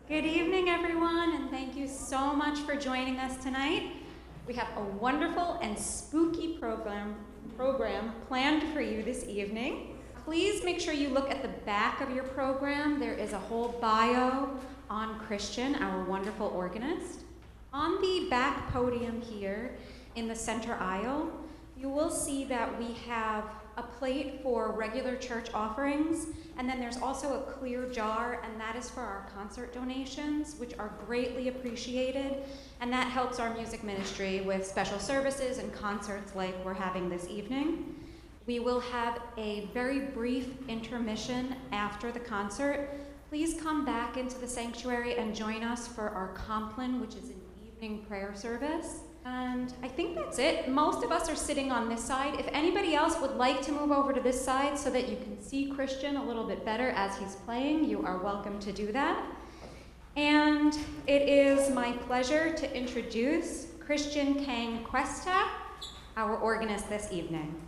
Good evening, everyone, and thank you so much for joining us tonight. We have a wonderful and spooky program planned for you this evening. Please make sure you look at the back of your program. There is a whole bio on Christian, our wonderful organist. On the back podium here in the center aisle, you will see that we have a plate for regular church offerings, and then there's also a clear jar, and that is for our concert donations, which are greatly appreciated, and that helps our music ministry with special services and concerts like we're having this evening. We will have a very brief intermission after the concert. Please come back into the sanctuary and join us for our Compline, which is an evening prayer service. And I think that's it. Most of us are sitting on this side. If anybody else would like to move over to this side so that you can see Christian a little bit better as he's playing, you are welcome to do that. And it is my pleasure to introduce Christian Cang Cuesta, our organist this evening.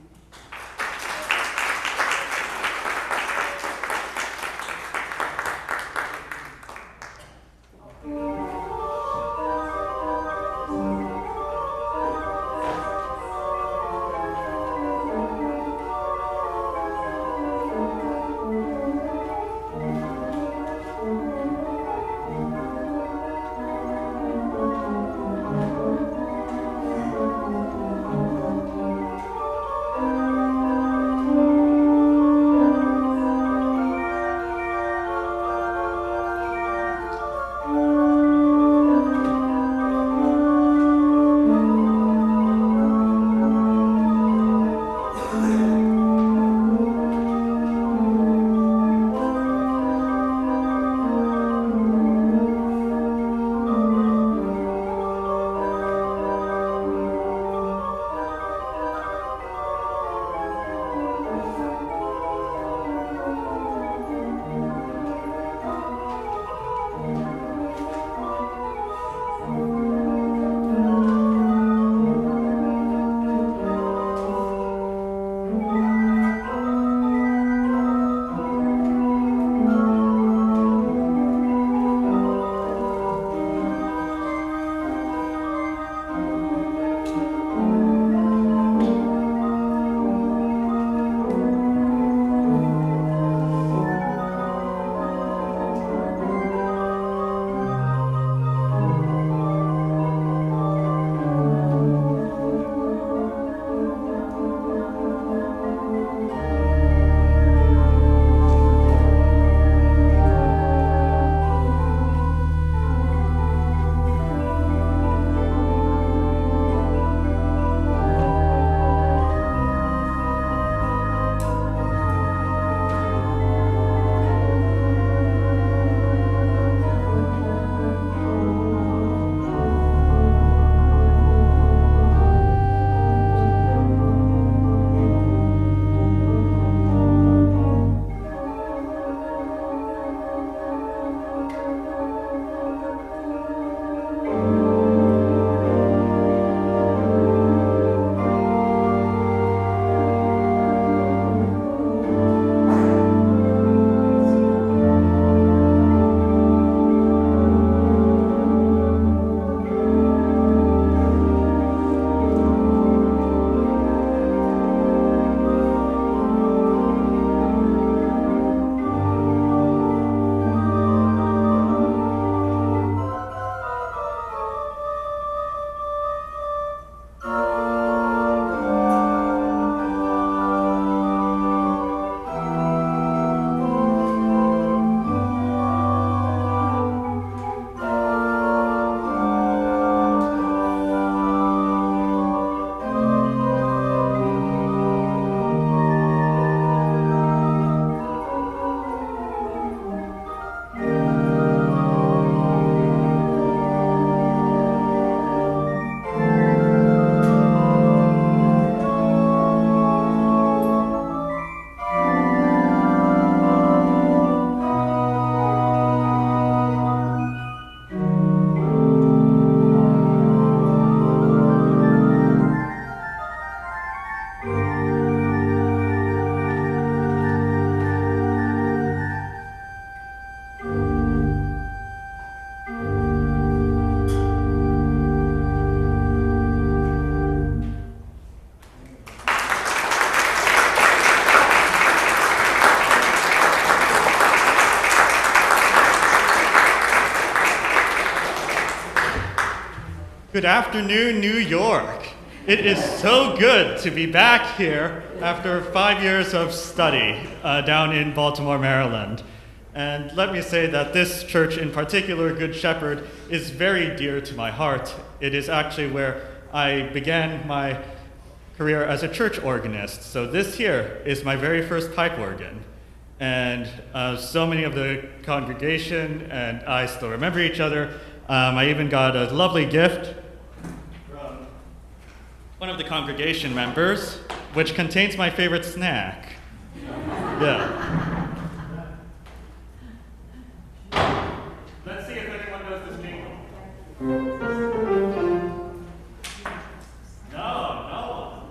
Good afternoon, New York. It is so good to be back here after 5 years of study down in Baltimore, Maryland. And let me say that this church in particular, Good Shepherd, is very dear to my heart. It is actually where I began my career as a church organist. So this here is my very first pipe organ. And so many of the congregation and I still remember each other. I even got a lovely gift from one of the congregation members, which contains my favorite snack. Yeah. Let's see if anyone knows this jingle. No.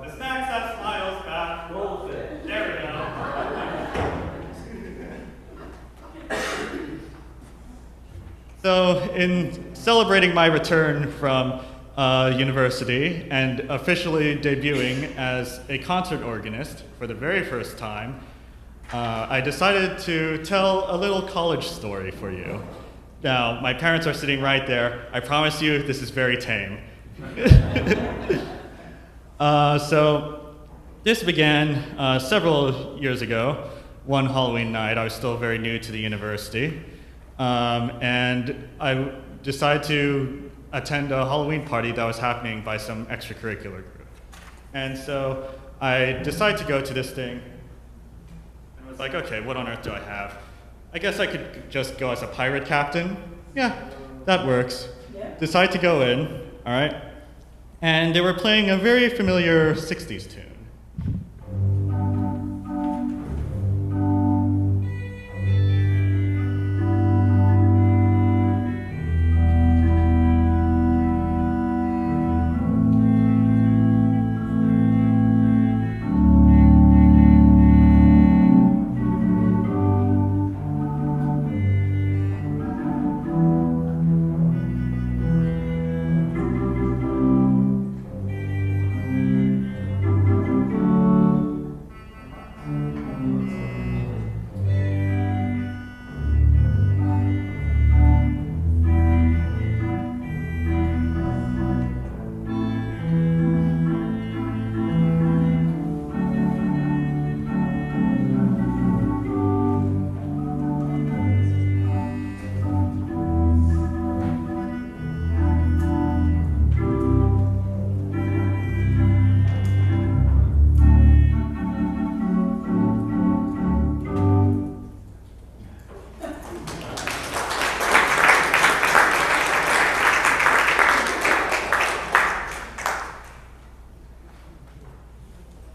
The snacks that smiles back. There we go. So, in celebrating my return from university and officially debuting as a concert organist for the very first time, I decided to tell a little college story for you. Now, my parents are sitting right there. I promise you, this is very tame. So, this began several years ago, one Halloween night. I was still very new to the university. And I decided to attend a Halloween party that was happening by some extracurricular group. And so I decided to go to this thing and was like, okay, what on earth do I have? I guess I could just go as a pirate captain. Yeah, that works. Yeah. Decided to go in, all right? And they were playing a very familiar 60s tune.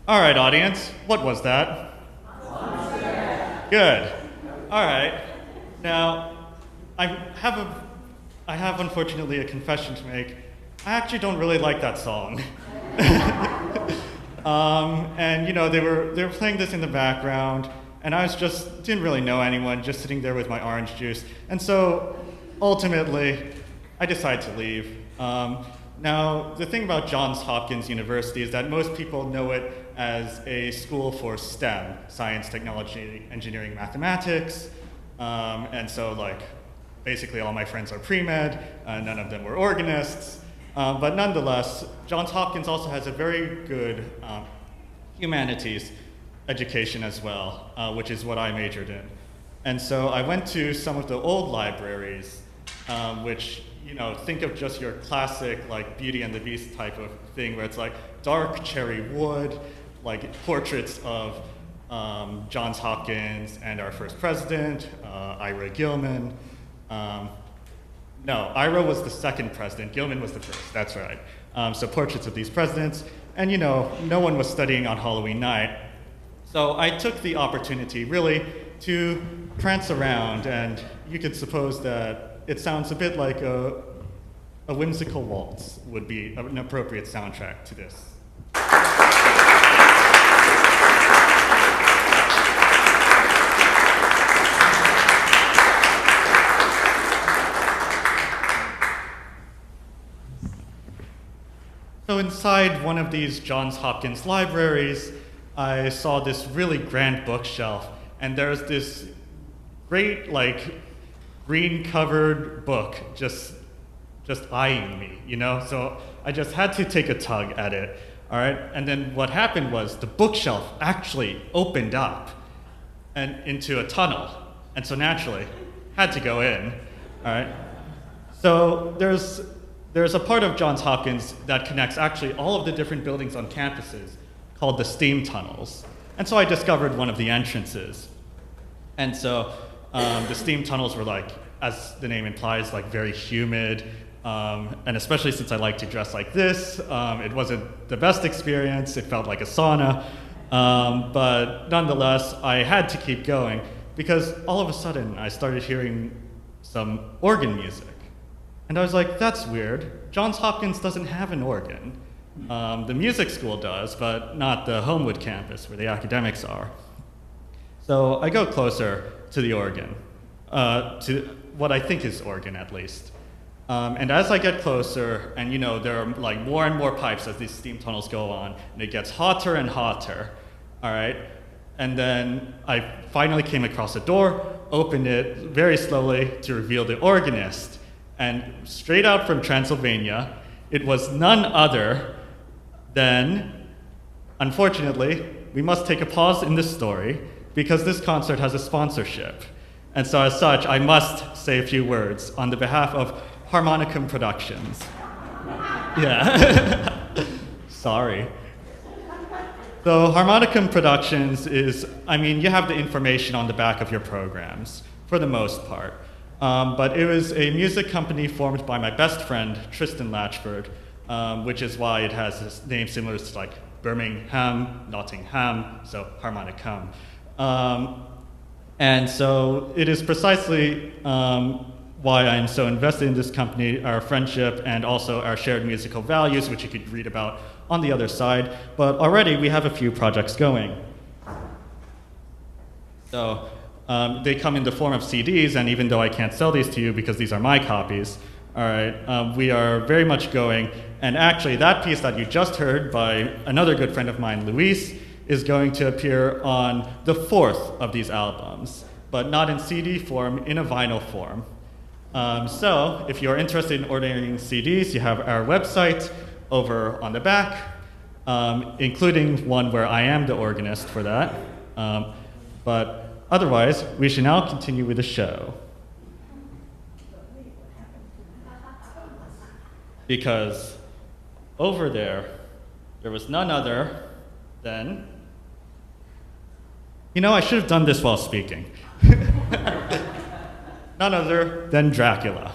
All right, audience, what was that? Good. All right. Now, I have unfortunately a confession to make. I actually don't really like that song. And you know, they were playing this in the background, and I didn't really know anyone, just sitting there with my orange juice. And so, ultimately, I decided to leave. Now, the thing about Johns Hopkins University is that most people know it as a school for STEM, science, technology, engineering, mathematics. And so, like, basically all my friends are pre-med, none of them were organists. But nonetheless, Johns Hopkins also has a very good humanities education as well, which is what I majored in. And so I went to some of the old libraries, which, you know, think of just your classic, like, Beauty and the Beast type of thing, where it's like dark cherry wood, like portraits of Johns Hopkins and our first president, Ira Gilman. No, Ira was the second president, Gilman was the first, that's right. So portraits of these presidents, and you know, no one was studying on Halloween night. So I took the opportunity, really, to prance around, and you could suppose that it sounds a bit like a whimsical waltz would be an appropriate soundtrack to this. So inside one of these Johns Hopkins libraries, I saw this really grand bookshelf, and there's this great, like, green-covered book just just eyeing me, you know? So I just had to take a tug at it, all right? And then what happened was the bookshelf actually opened up and into a tunnel. And so naturally, had to go in, all right? So there's a part of Johns Hopkins that connects actually all of the different buildings on campuses called the steam tunnels. And so I discovered one of the entrances. And so the steam tunnels were like, as the name implies, like very humid. And especially since I like to dress like this, it wasn't the best experience. It felt like a sauna. But nonetheless, I had to keep going because all of a sudden I started hearing some organ music. And I was like, that's weird. Johns Hopkins doesn't have an organ. The music school does, but not the Homewood campus where the academics are. So I go closer to the organ, to what I think is organ at least. And as I get closer, and you know, there are like more and more pipes as these steam tunnels go on, and it gets hotter and hotter, all right? And then I finally came across a door, opened it very slowly to reveal the organist. And straight out from Transylvania, it was none other than, unfortunately, we must take a pause in this story because this concert has a sponsorship. And so as such, I must say a few words on the behalf of Harmonicum Productions. Yeah, sorry. So Harmonicum Productions is, I mean, you have the information on the back of your programs, for the most part. But it was a music company formed by my best friend, Tristan Latchford, which is why it has this name similar to like Birmingham, Nottingham, so Harmonicum. And so it is precisely why I am so invested in this company, our friendship, and also our shared musical values, which you could read about on the other side. But already we have a few projects going. So they come in the form of CDs, and even though I can't sell these to you because these are my copies, all right, we are very much going. And actually, that piece that you just heard by another good friend of mine, Luis, is going to appear on the fourth of these albums, but not in CD form, in a vinyl form. So if you're interested in ordering CDs, you have our website over on the back, including one where I am the organist for that. But otherwise, we should now continue with the show. Because over there was none other than, you know, I should have done this while speaking. None other than Dracula.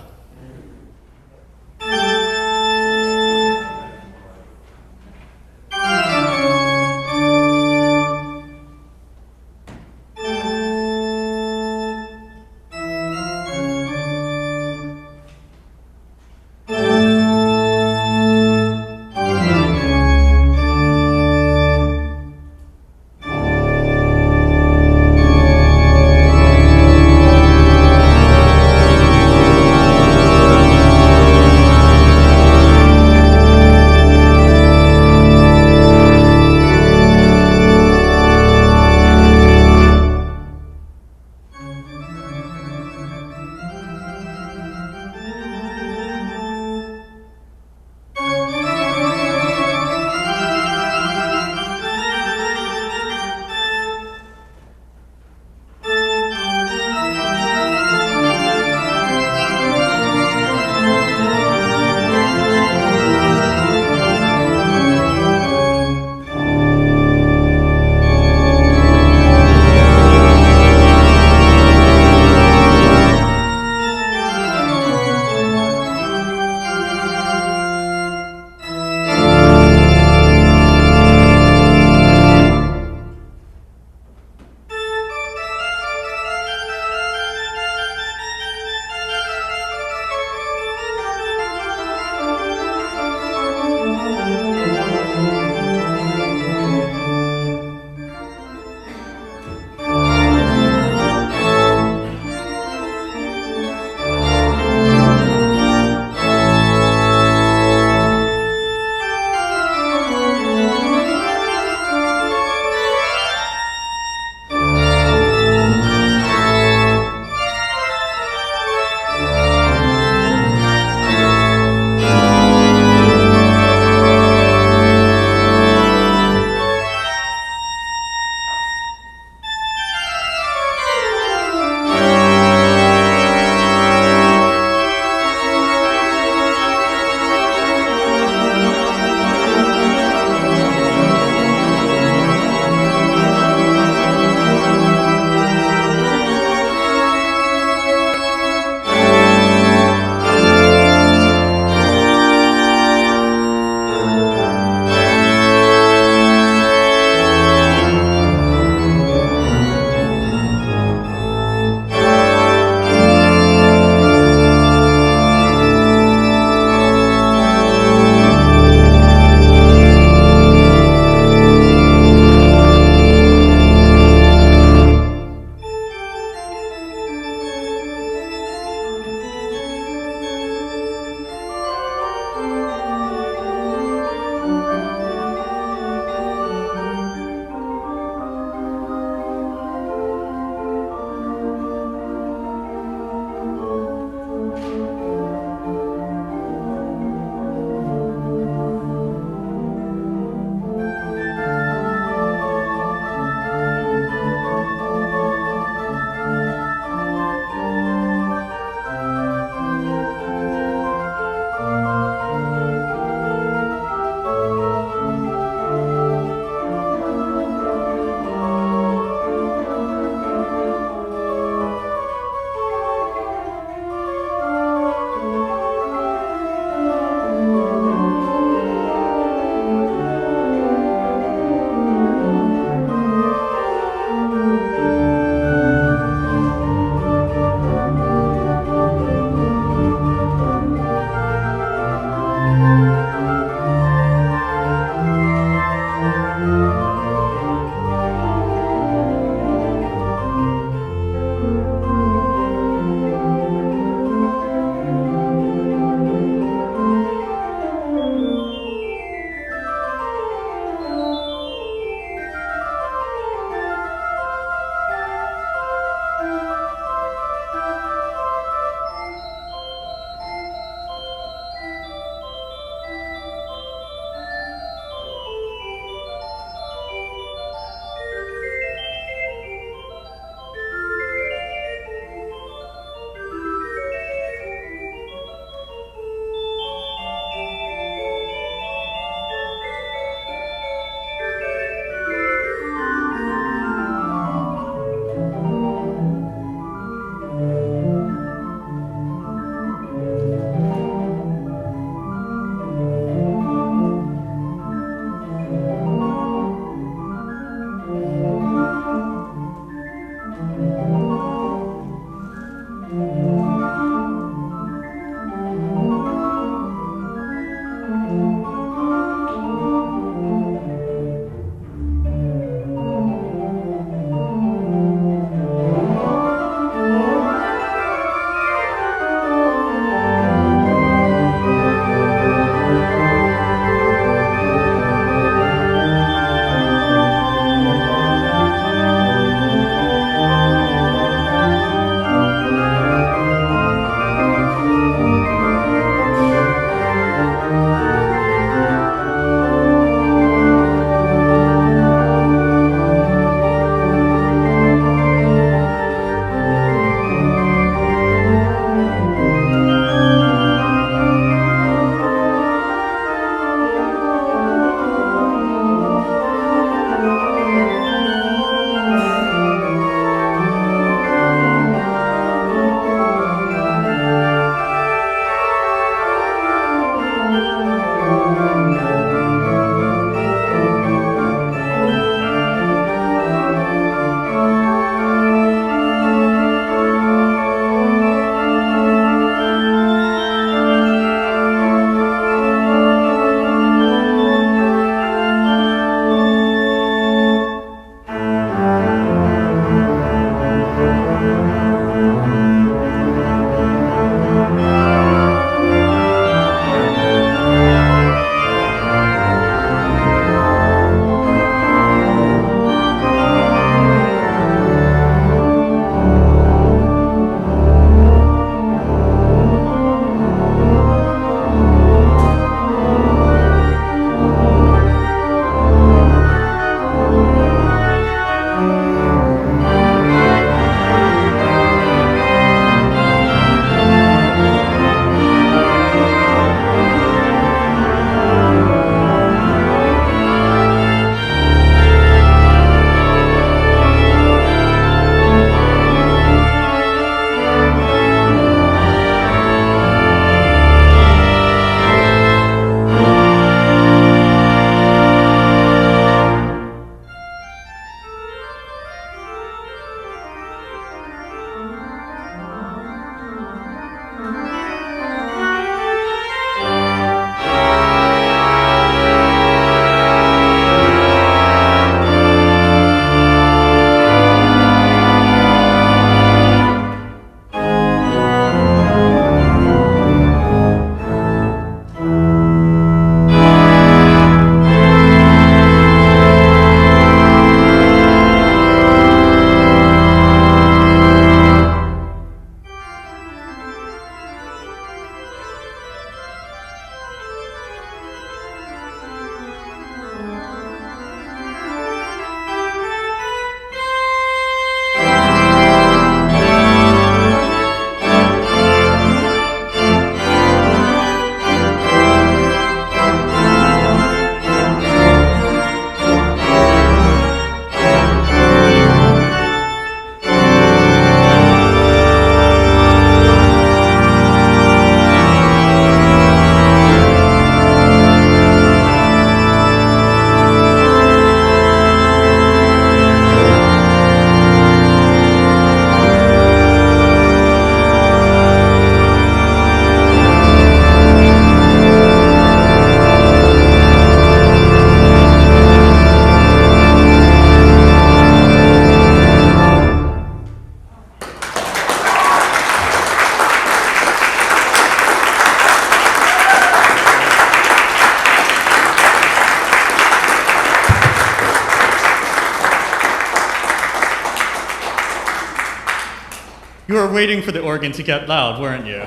You were waiting for the organ to get loud, weren't you?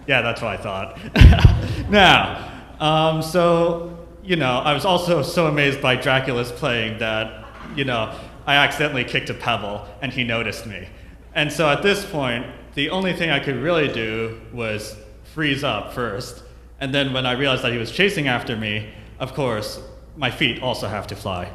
Yeah, that's what I thought. Now, I was also so amazed by Dracula's playing that, I accidentally kicked a pebble and he noticed me. And so at this point, the only thing I could really do was freeze up first. And then when I realized that he was chasing after me, of course, my feet also have to fly.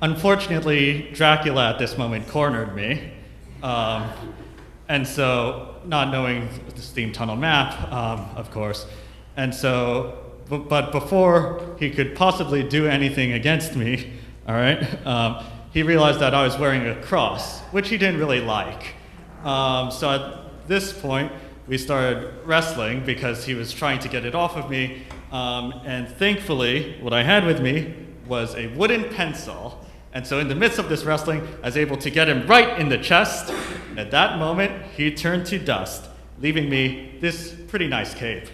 Unfortunately, Dracula at this moment cornered me. And so, not knowing the steam tunnel map, of course. And so, but before he could possibly do anything against me, all right, he realized that I was wearing a cross, which he didn't really like. So at this point, we started wrestling because he was trying to get it off of me. And thankfully, what I had with me was a wooden pencil. And so in the midst of this wrestling, I was able to get him right in the chest. And at that moment, he turned to dust, leaving me this pretty nice cape.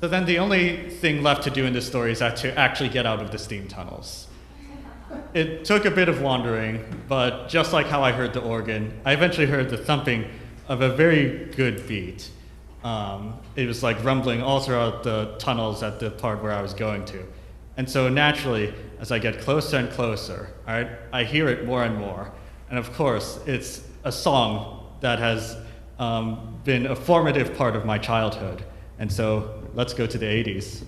So then the only thing left to do in this story is to actually get out of the steam tunnels. It took a bit of wandering, but just like how I heard the organ, I eventually heard the thumping of a very good beat. It was like rumbling all throughout the tunnels at the part where I was going to. And so naturally, as I get closer and closer, I hear it more and more. And of course, it's a song that has been a formative part of my childhood. And so let's go to the 80s.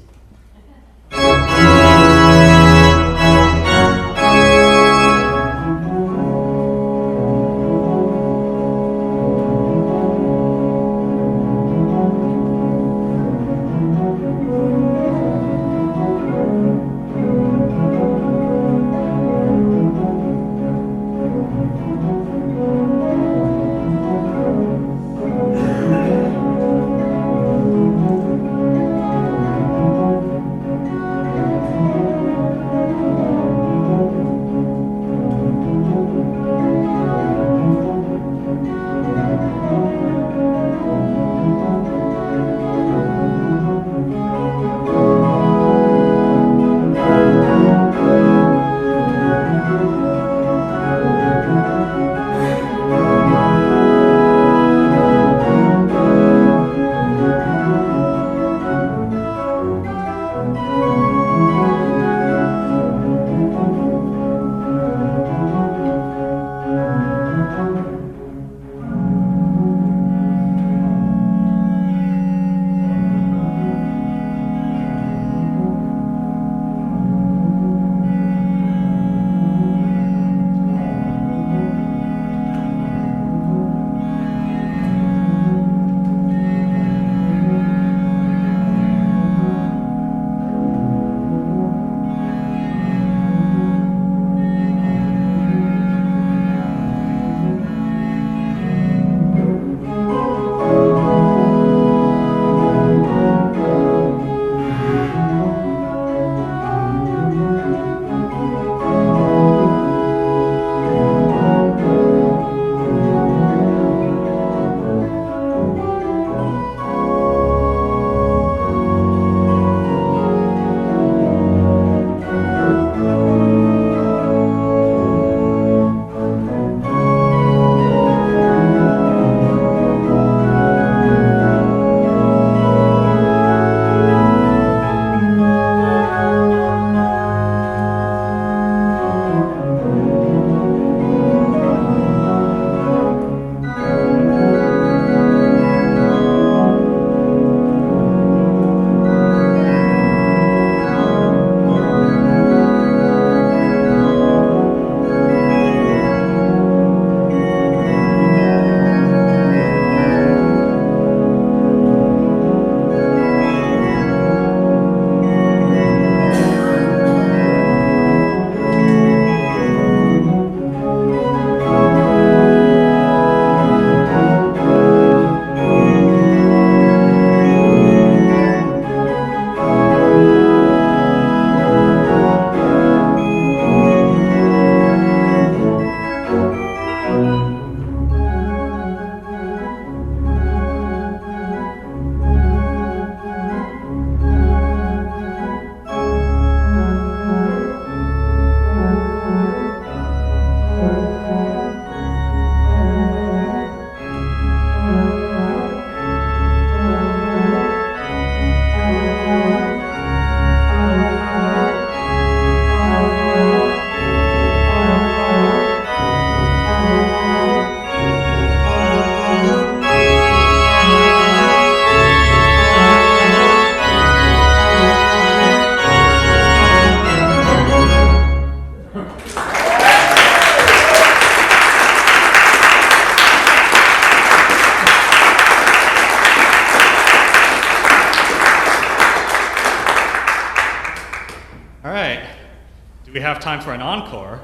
Do we have time for an encore?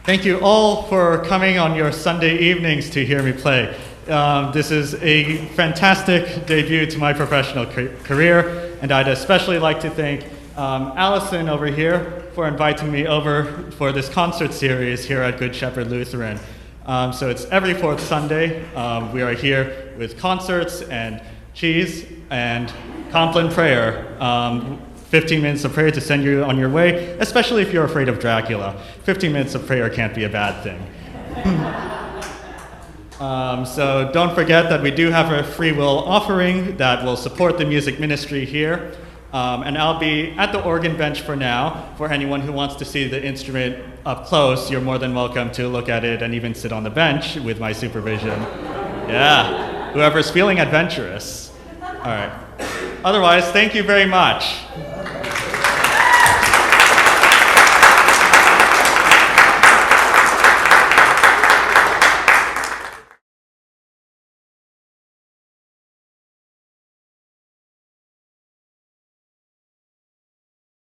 Thank you all for coming on your Sunday evenings to hear me play. This is a fantastic debut to my professional career, and I'd especially like to thank Allison over here for inviting me over for this concert series here at Good Shepherd Lutheran. So it's every fourth Sunday. We are here with concerts and cheese and Compline prayer. 15 minutes of prayer to send you on your way, especially if you're afraid of Dracula. 15 minutes of prayer can't be a bad thing. So don't forget that we do have a free will offering that will support the music ministry here. And I'll be at the organ bench for now. For anyone who wants to see the instrument up close, you're more than welcome to look at it and even sit on the bench with my supervision. Yeah, whoever's feeling adventurous. All right. Otherwise, thank you very much.